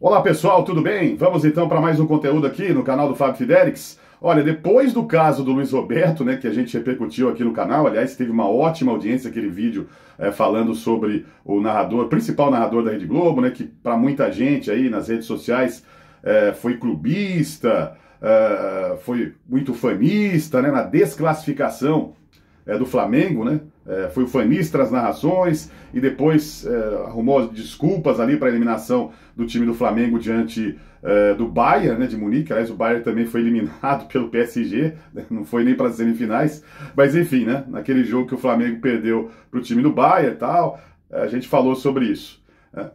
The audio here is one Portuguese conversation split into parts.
Olá pessoal, tudo bem? Vamos então para mais um conteúdo aqui no canal do Fábio Fidelix. Olha, depois do caso do Luiz Roberto, né, que a gente repercutiu aqui no canal, aliás, teve uma ótima audiência aquele vídeo falando sobre o narrador, principal narrador da Rede Globo, né, que para muita gente aí nas redes sociais foi clubista, foi muito fanista, né, na desclassificação do Flamengo, né? Foi o fanista das narrações e depois arrumou desculpas ali para a eliminação do time do Flamengo diante do Bayern, né, de Munique. Aliás, o Bayern também foi eliminado pelo PSG, né, não foi nem para as semifinais, mas enfim, né, naquele jogo que o Flamengo perdeu para o time do Bayern e tal, a gente falou sobre isso.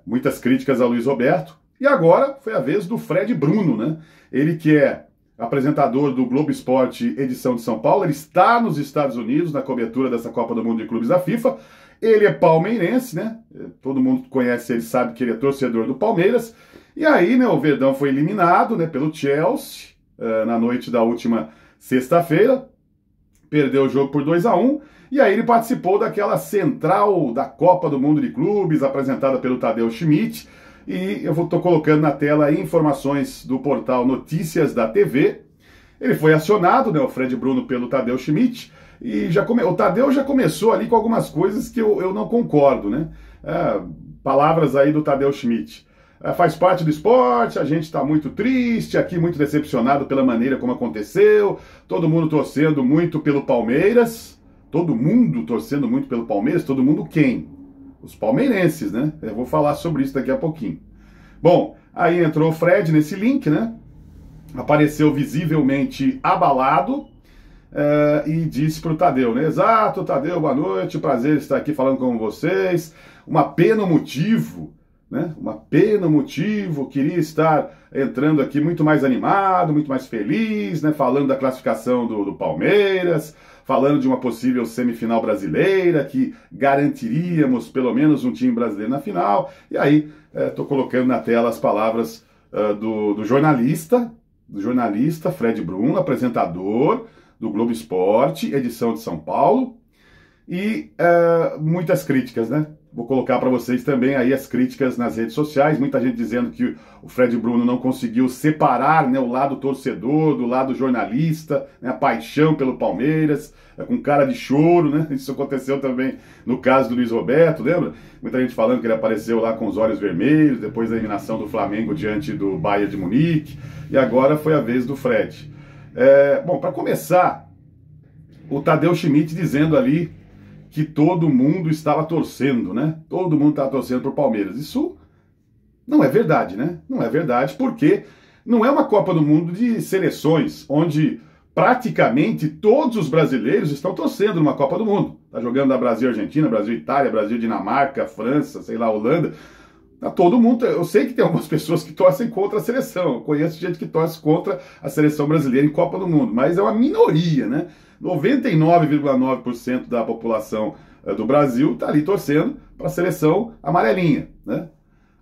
Muitas críticas ao Luiz Roberto, e agora foi a vez do Fred Bruno, né? Ele que é apresentador do Globo Esporte, edição de São Paulo. Ele está nos Estados Unidos na cobertura dessa Copa do Mundo de Clubes da FIFA. Ele é palmeirense, né? Todo mundo conhece ele, sabe que ele é torcedor do Palmeiras. E aí, né, o Verdão foi eliminado, né, pelo Chelsea na noite da última sexta-feira. Perdeu o jogo por 2-1. E aí ele participou daquela central da Copa do Mundo de Clubes, apresentada pelo Tadeu Schmidt. E eu estou colocando na tela informações do portal Notícias da TV. Ele foi acionado, né, o Fred Bruno, pelo Tadeu Schmidt, e o Tadeu já começou ali com algumas coisas que eu não concordo, né? Palavras aí do Tadeu Schmidt. Faz parte do esporte, a gente está muito triste, aqui muito decepcionado pela maneira como aconteceu, todo mundo torcendo muito pelo Palmeiras. Todo mundo torcendo muito pelo Palmeiras? Todo mundo quem? Os palmeirenses, né? Eu vou falar sobre isso daqui a pouquinho. Bom, aí entrou o Fred nesse link, né? Apareceu visivelmente abalado e disse para o Tadeu, né? Exato, Tadeu, boa noite, prazer estar aqui falando com vocês. Uma pena o motivo, né? Uma pena o motivo, queria estar entrando aqui muito mais animado, muito mais feliz, né? Falando da classificação do Palmeiras, falando de uma possível semifinal brasileira, que garantiríamos pelo menos um time brasileiro na final. E aí, estou colocando na tela as palavras do jornalista Fred Bruno, apresentador do Globo Esporte, edição de São Paulo, e muitas críticas, né? Vou colocar para vocês também aí as críticas nas redes sociais, muita gente dizendo que o Fred Bruno não conseguiu separar, né, o lado torcedor do lado jornalista, né, a paixão pelo Palmeiras, com cara de choro, né? Isso aconteceu também no caso do Luiz Roberto, lembra? Muita gente falando que ele apareceu lá com os olhos vermelhos, depois da eliminação do Flamengo diante do Bayern de Munique, e agora foi a vez do Fred. Bom, para começar, o Tadeu Schmidt dizendo ali que todo mundo estava torcendo, né? Todo mundo estava torcendo para o Palmeiras. Isso não é verdade, né? Não é verdade, porque não é uma Copa do Mundo de seleções, onde praticamente todos os brasileiros estão torcendo numa Copa do Mundo. Tá jogando da Brasil Argentina, Brasil Itália, Brasil Dinamarca, França, sei lá, Holanda. Tá todo mundo. Eu sei que tem algumas pessoas que torcem contra a seleção. Eu conheço gente que torce contra a seleção brasileira em Copa do Mundo, mas é uma minoria, né? 99,9% da população do Brasil está ali torcendo para a seleção amarelinha, né?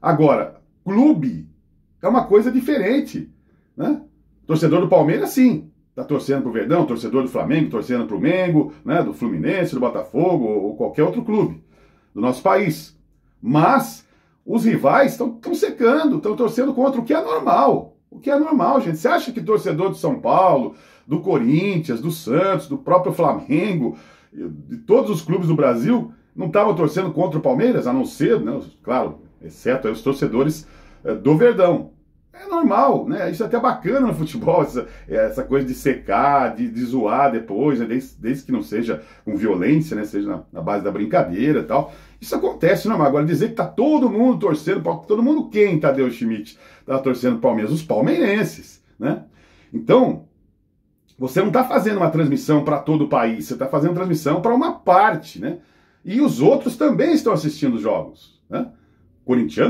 Agora, clube é uma coisa diferente, né? Torcedor do Palmeiras, sim, está torcendo para o Verdão, torcedor do Flamengo, torcendo para o Mengo, né? Do Fluminense, do Botafogo ou qualquer outro clube do nosso país. Mas os rivais estão secando, estão torcendo contra, o que é normal. O que é normal, gente. Você acha que torcedor de São Paulo, do Corinthians, do Santos, do próprio Flamengo, de todos os clubes do Brasil, não estavam torcendo contra o Palmeiras, a não ser, né, claro, exceto os torcedores do Verdão? É normal, né? Isso é até bacana no futebol, essa coisa de secar, de zoar depois, né? Desde que não seja com violência, né? Seja na base da brincadeira e tal. Isso acontece, normal. Agora, dizer que tá todo mundo torcendo, todo mundo quem, Tadeu Schmidt, tá torcendo o Palmeiras? Os palmeirenses, né? Então, você não está fazendo uma transmissão para todo o país, você está fazendo transmissão para uma parte, né? E os outros também estão assistindo os jogos, né?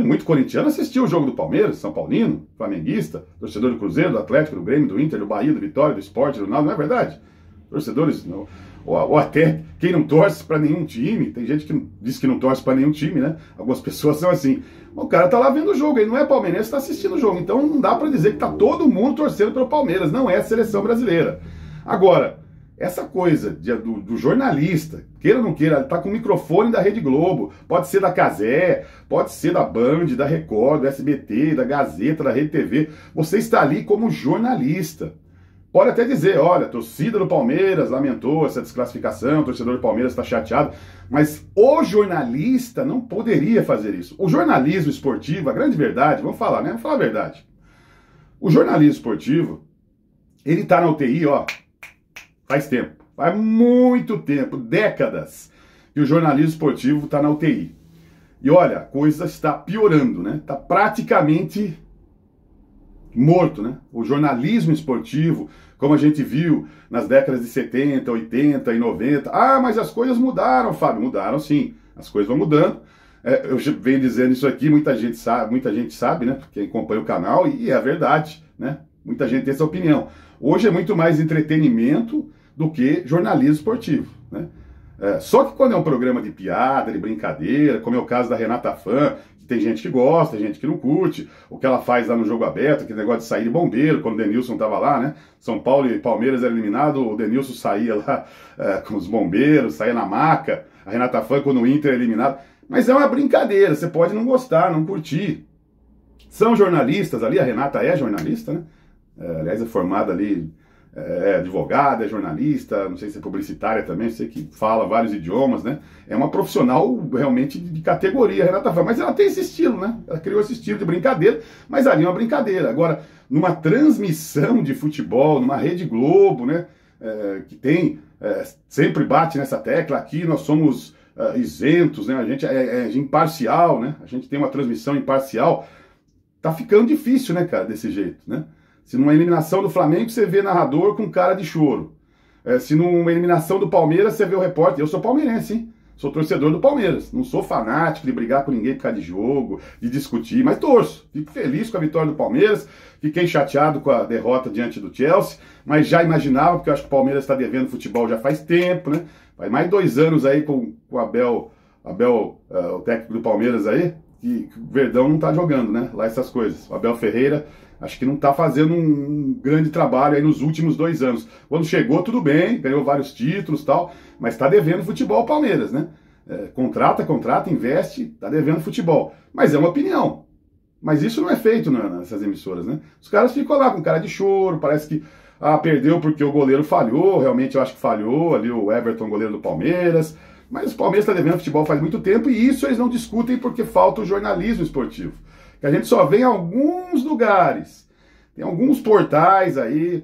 Muito corintiano assistiu o jogo do Palmeiras, São Paulino, flamenguista, torcedor do Cruzeiro, do Atlético, do Grêmio, do Inter, do Bahia, do Vitória, do Sport, do Náutico, não é verdade? Torcedores, não, ou até quem não torce para nenhum time, tem gente que diz que não torce para nenhum time, né? Algumas pessoas são assim. O cara tá lá vendo o jogo, ele não é palmeirense, tá assistindo o jogo, então não dá para dizer que tá todo mundo torcendo pelo Palmeiras, não é a seleção brasileira. Agora, essa coisa do jornalista, queira ou não queira, ele tá com o microfone da Rede Globo, pode ser da Cazé, pode ser da Band, da Record, do SBT, da Gazeta, da Rede TV. Você está ali como jornalista. Pode até dizer, olha, a torcida do Palmeiras lamentou essa desclassificação, o torcedor do Palmeiras está chateado, mas o jornalista não poderia fazer isso. O jornalismo esportivo, a grande verdade, vamos falar, né? Vamos falar a verdade. O jornalismo esportivo, ele está na UTI, ó, faz tempo, faz muito tempo, décadas, que o jornalismo esportivo está na UTI. E olha, a coisa está piorando, né? Está praticamente morto, né? O jornalismo esportivo, como a gente viu nas décadas de 70, 80 e 90. Ah, mas as coisas mudaram, Fábio. Mudaram sim, as coisas vão mudando. Eu venho dizendo isso aqui, muita gente sabe, né? Quem acompanha o canal, e é a verdade, né? Muita gente tem essa opinião. Hoje é muito mais entretenimento do que jornalismo esportivo, né? Só que quando é um programa de piada, de brincadeira, como é o caso da Renata Fã, que tem gente que gosta, tem gente que não curte, o que ela faz lá no Jogo Aberto, aquele negócio de sair de bombeiro, quando o Denilson estava lá, né? São Paulo e Palmeiras era eliminado, o Denilson saía lá com os bombeiros, saía na maca, a Renata Fã quando o Inter é eliminado. Mas é uma brincadeira, você pode não gostar, não curtir. São jornalistas ali, a Renata é jornalista, né? Aliás, é formada ali, é advogada, é jornalista, não sei se é publicitária também, sei que fala vários idiomas, né? É uma profissional realmente de categoria, a Renata Fã, mas ela tem esse estilo, né? Ela criou esse estilo de brincadeira, mas ali é uma brincadeira. Agora, numa transmissão de futebol, numa Rede Globo, né? Que tem, sempre bate nessa tecla, aqui nós somos isentos, né? A gente é imparcial, né? A gente tem uma transmissão imparcial. Tá ficando difícil, né, cara, desse jeito, né? Se numa eliminação do Flamengo você vê narrador com cara de choro. Se numa eliminação do Palmeiras você vê o repórter. Eu sou palmeirense, hein? Sou torcedor do Palmeiras. Não sou fanático de brigar com ninguém por causa de jogo, de discutir, mas torço. Fico feliz com a vitória do Palmeiras. Fiquei chateado com a derrota diante do Chelsea, mas já imaginava, porque eu acho que o Palmeiras está devendo futebol já faz tempo, né? Faz mais de 2 anos aí com o Abel, o técnico do Palmeiras aí, que o Verdão não tá jogando, né? Lá essas coisas. O Abel Ferreira, acho que não tá fazendo um grande trabalho aí nos últimos 2 anos. Quando chegou, tudo bem, ganhou vários títulos e tal, mas tá devendo futebol ao Palmeiras, né? Contrata, investe, tá devendo futebol. Mas é uma opinião. Mas isso não é feito nessas emissoras, né? Os caras ficam lá com cara de choro, parece que perdeu porque o goleiro falhou, realmente eu acho que falhou ali o Everton, goleiro do Palmeiras. Mas o Palmeiras está devendo futebol faz muito tempo e isso eles não discutem porque falta o jornalismo esportivo. Que a gente só vê em alguns lugares. Tem alguns portais aí.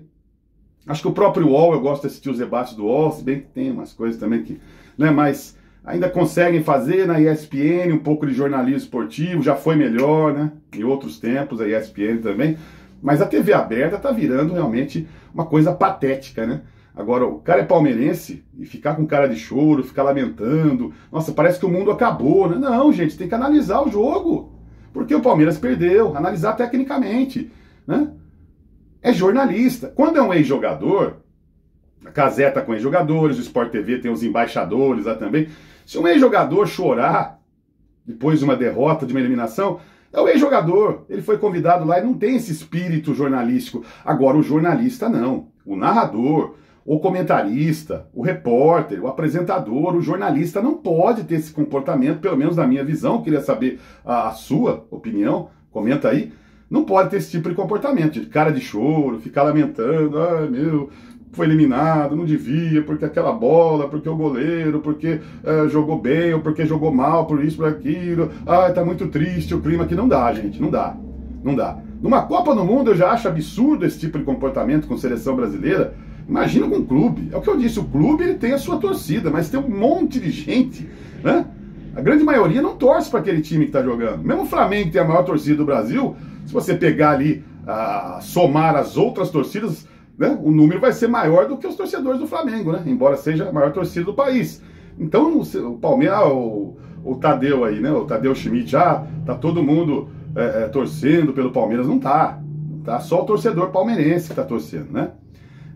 Acho que o próprio UOL, eu gosto de assistir os debates do UOL, se bem que tem umas coisas também que... né, mas ainda conseguem fazer na ESPN um pouco de jornalismo esportivo, já foi melhor, né? Em outros tempos, a ESPN também. Mas a TV aberta está virando realmente uma coisa patética, né? Agora, o cara é palmeirense e ficar com cara de choro, ficar lamentando, nossa, parece que o mundo acabou, né? Não, gente, tem que analisar o jogo, porque o Palmeiras perdeu, analisar tecnicamente, né? É jornalista. Quando é um ex-jogador, a Cazé tá com ex-jogadores, o Sport TV tem os embaixadores lá também. Se um ex-jogador chorar depois de uma derrota, de uma eliminação, é o ex-jogador, ele foi convidado lá e não tem esse espírito jornalístico. Agora, o jornalista não, o narrador, o comentarista, o repórter, o apresentador, o jornalista não pode ter esse comportamento, pelo menos na minha visão, queria saber a sua opinião, comenta aí, não pode ter esse tipo de comportamento, de cara de choro, ficar lamentando, ai meu, foi eliminado, não devia, porque aquela bola, porque o goleiro, porque jogou bem, ou porque jogou mal, por isso, por aquilo, ai, tá muito triste o clima aqui, não dá, gente, não dá, não dá. Numa Copa do Mundo eu já acho absurdo esse tipo de comportamento com seleção brasileira. Imagina com um clube. É o que eu disse, o clube ele tem a sua torcida, mas tem um monte de gente, né? A grande maioria não torce para aquele time que está jogando. Mesmo o Flamengo, que tem a maior torcida do Brasil, se você pegar ali, somar as outras torcidas, né, o número vai ser maior do que os torcedores do Flamengo, né? Embora seja a maior torcida do país. Então o Palmeiras, o Tadeu aí, né? O Tadeu Schmidt, tá todo mundo torcendo pelo Palmeiras. Não tá. Só o torcedor palmeirense que tá torcendo, né?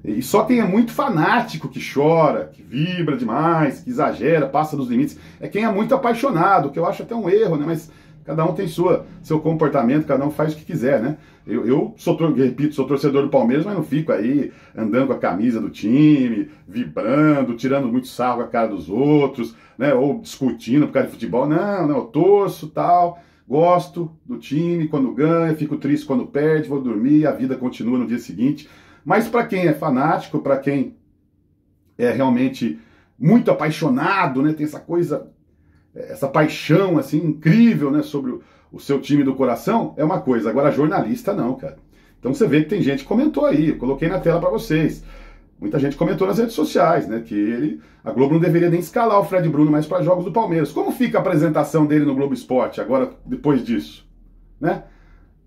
E só quem é muito fanático, que chora, que vibra demais, que exagera, passa dos limites, é quem é muito apaixonado, que eu acho até um erro, né? Mas Cada um tem seu comportamento, cada um faz o que quiser, né? Eu repito, sou torcedor do Palmeiras, mas não fico aí andando com a camisa do time, vibrando, tirando muito sarro com a cara dos outros, né? Ou discutindo por causa de futebol. Não, eu torço, tal, gosto do time quando ganha, fico triste quando perde, vou dormir, a vida continua no dia seguinte. Mas para quem é fanático, para quem é realmente muito apaixonado, né? Tem essa coisa, essa paixão assim incrível, né, sobre o seu time do coração, é uma coisa. Agora jornalista não, cara. Então você vê que tem gente que comentou aí, eu coloquei na tela para vocês. Muita gente comentou nas redes sociais, né, que a Globo não deveria nem escalar o Fred Bruno mais para jogos do Palmeiras. Como fica a apresentação dele no Globo Esporte agora depois disso, né?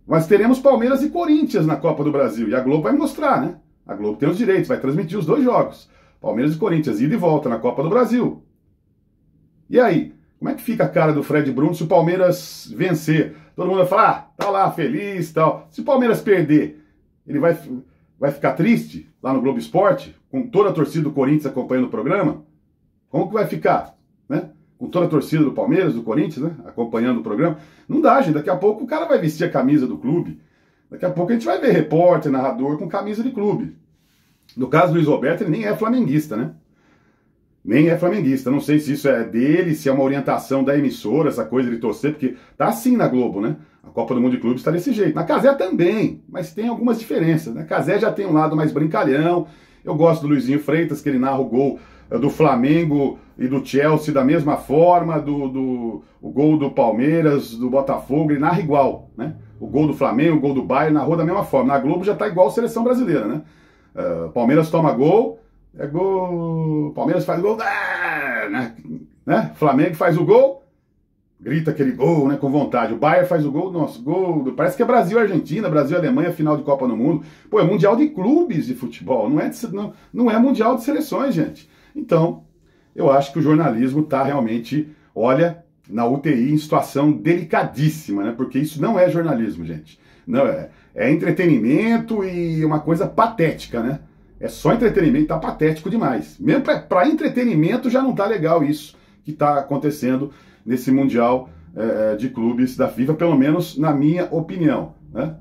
Mas teremos Palmeiras e Corinthians na Copa do Brasil e a Globo vai mostrar, né? A Globo tem os direitos, vai transmitir os 2 jogos. Palmeiras e Corinthians, ida e volta na Copa do Brasil. E aí? Como é que fica a cara do Fred Bruno se o Palmeiras vencer? Todo mundo vai falar, tá lá, feliz e tal. Se o Palmeiras perder, ele vai ficar triste lá no Globo Esporte, com toda a torcida do Corinthians acompanhando o programa? Como que vai ficar, né? Com toda a torcida do Palmeiras, do Corinthians, né? Acompanhando o programa? Não dá, gente. Daqui a pouco o cara vai vestir a camisa do clube. Daqui a pouco a gente vai ver repórter, narrador com camisa de clube. No caso do Luiz Roberto, ele nem é flamenguista, né? Nem é flamenguista. Não sei se isso é dele, se é uma orientação da emissora, essa coisa de torcer, porque tá assim na Globo, né? A Copa do Mundo de Clubes tá desse jeito. Na Cazé também, mas tem algumas diferenças, né? A Cazé já tem um lado mais brincalhão. Eu gosto do Luizinho Freitas, que ele narra o gol do Flamengo e do Chelsea da mesma forma, o gol do Palmeiras, do Botafogo, ele narra igual, né? O gol do Flamengo, o gol do Bayern narrou da mesma forma. Na Globo já tá igual a seleção brasileira, né? Palmeiras toma gol, é gol, Palmeiras faz gol, né? Flamengo faz o gol, grita aquele gol, né, com vontade. O Bayern faz o gol, nosso gol, parece que é Brasil e Argentina, Brasil e Alemanha, final de Copa no Mundo. Pô, é mundial de clubes de futebol, não é mundial de seleções, gente. Então, eu acho que o jornalismo tá realmente, olha, na UTI em situação delicadíssima, né? Porque isso não é jornalismo, gente. Não é entretenimento e uma coisa patética, né? É só entretenimento, tá patético demais. Mesmo para entretenimento já não tá legal isso que tá acontecendo nesse Mundial de Clubes da FIFA, pelo menos na minha opinião, né?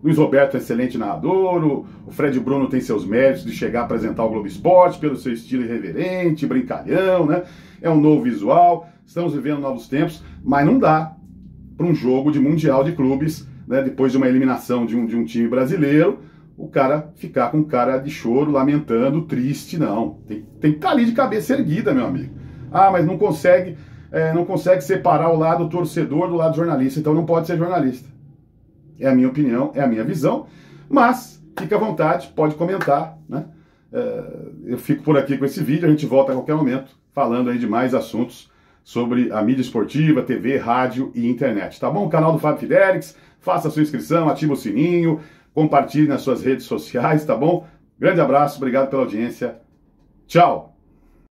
Luiz Roberto é excelente narrador, o Fred Bruno tem seus méritos de chegar a apresentar o Globo Esporte pelo seu estilo irreverente, brincalhão, né? É um novo visual, estamos vivendo novos tempos, mas não dá para um jogo de Mundial de Clubes, né, depois de uma eliminação de um time brasileiro, o cara ficar com cara de choro, lamentando, triste, não. Tem que estar ali de cabeça erguida, meu amigo. Ah, mas não consegue separar o lado torcedor do lado jornalista, então não pode ser jornalista. É a minha opinião, é a minha visão, mas fica à vontade, pode comentar, né? Eu fico por aqui com esse vídeo, a gente volta a qualquer momento falando aí de mais assuntos sobre a mídia esportiva, TV, rádio e internet, tá bom? O canal do Fábio Fidelix, faça a sua inscrição, ativa o sininho, compartilhe nas suas redes sociais, tá bom? Grande abraço, obrigado pela audiência, tchau!